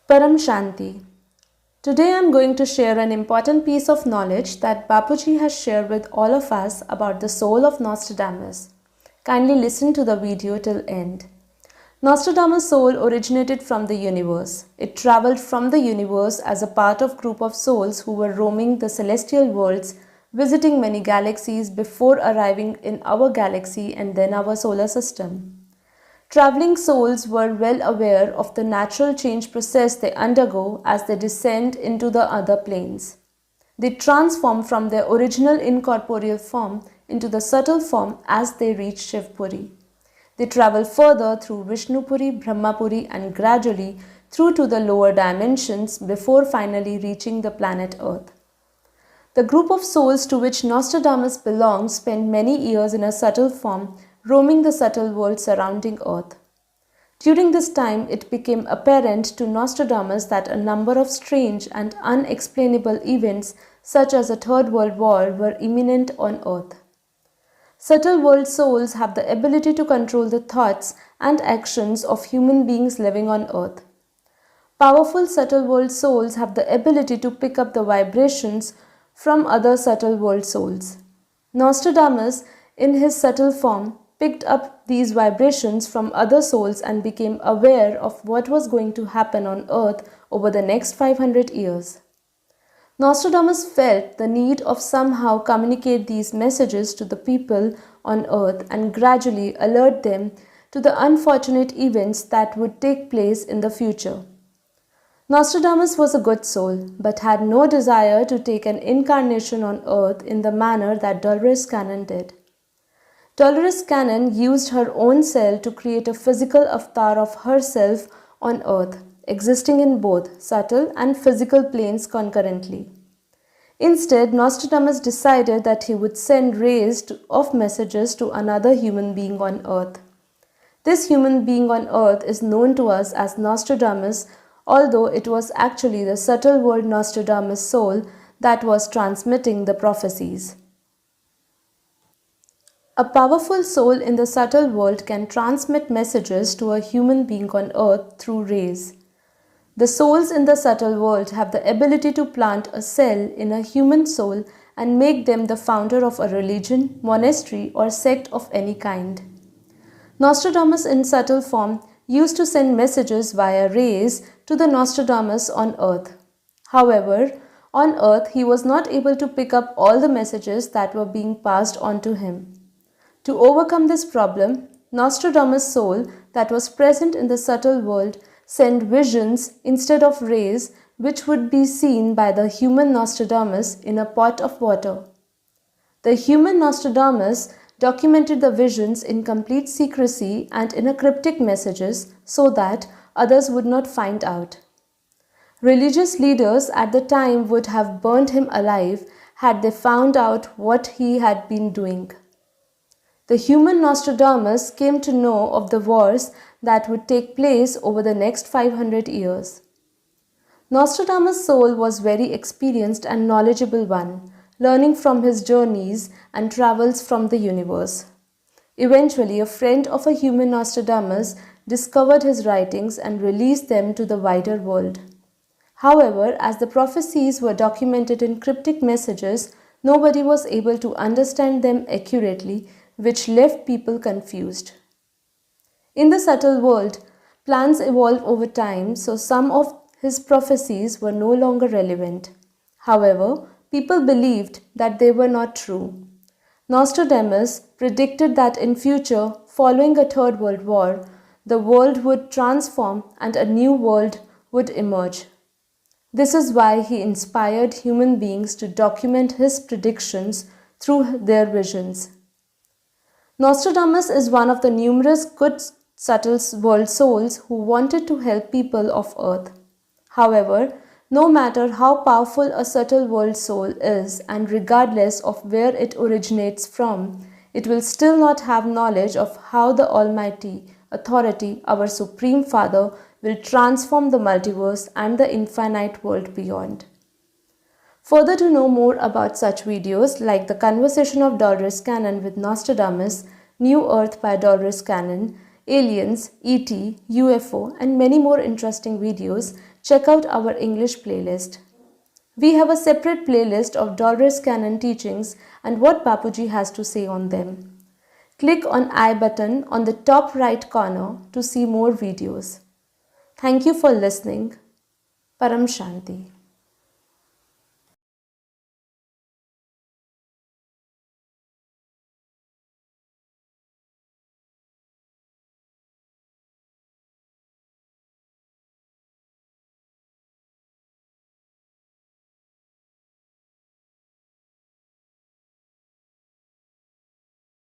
Param Shanti. Today I am going to share an important piece of knowledge that Bapuji has shared with all of us about the soul of Nostradamus. Kindly listen to the video till end. Nostradamus' soul originated from the universe. It traveled from the universe as a part of group of souls who were roaming the celestial worlds, visiting many galaxies before arriving in our galaxy and then our solar system. Traveling souls were well aware of the natural change process they undergo as they descend into the other planes. They transform from their original incorporeal form into the subtle form as they reach Shivpuri. They travel further through Vishnupuri, Brahmapuri, and gradually through to the lower dimensions before finally reaching the planet Earth. The group of souls to which Nostradamus belonged spent many years in a subtle form, roaming the subtle world surrounding Earth. During this time, it became apparent to Nostradamus that a number of strange and unexplainable events, such as a Third World War, were imminent on Earth. Subtle world souls have the ability to control the thoughts and actions of human beings living on Earth. Powerful subtle world souls have the ability to pick up the vibrations from other subtle world souls. Nostradamus, in his subtle form, picked up these vibrations from other souls and became aware of what was going to happen on Earth over the next 500 years. Nostradamus felt the need of somehow communicate these messages to the people on Earth and gradually alert them to the unfortunate events that would take place in the future. Nostradamus was a good soul, but had no desire to take an incarnation on Earth in the manner that Dolores Cannon did. Dolores Cannon used her own cell to create a physical avatar of herself on Earth, existing in both subtle and physical planes concurrently. Instead, Nostradamus decided that he would send rays of messages to another human being on Earth. This human being on Earth is known to us as Nostradamus, although it was actually the subtle world Nostradamus soul that was transmitting the prophecies. A powerful soul in the subtle world can transmit messages to a human being on Earth through rays. The souls in the subtle world have the ability to plant a cell in a human soul and make them the founder of a religion, monastery, or sect of any kind. Nostradamus in subtle form used to send messages via rays to the Nostradamus on Earth. However, on Earth he was not able to pick up all the messages that were being passed on to him. To overcome this problem, Nostradamus' soul that was present in the subtle world sent visions instead of rays, which would be seen by the human Nostradamus in a pot of water. The human Nostradamus documented the visions in complete secrecy and in a cryptic messages so that others would not find out. Religious leaders at the time would have burned him alive had they found out what he had been doing. The human Nostradamus came to know of the wars that would take place over the next 500 years. Nostradamus' soul was very experienced and knowledgeable one, learning from his journeys and travels from the universe. Eventually, a friend of a human Nostradamus discovered his writings and released them to the wider world. However, as the prophecies were documented in cryptic messages, nobody was able to understand them accurately, which left people confused. In the subtle world, plans evolve over time, so some of his prophecies were no longer relevant. However, people believed that they were not true. Nostradamus predicted that in future, following a Third World War, the world would transform and a new world would emerge. This is why he inspired human beings to document his predictions through their visions. Nostradamus is one of the numerous good subtle world souls who wanted to help people of Earth. However, no matter how powerful a subtle world soul is and regardless of where it originates from, it will still not have knowledge of how the Almighty Authority, our Supreme Father, will transform the multiverse and the infinite world beyond. Further, to know more about such videos like the Conversation of Dolores Cannon with Nostradamus, New Earth by Dolores Cannon, Aliens, ET, UFO, and many more interesting videos, check out our English playlist. We have a separate playlist of Dolores Cannon teachings and what Bapuji has to say on them. Click on I button on the top right corner to see more videos. Thank you for listening. Param Shanti.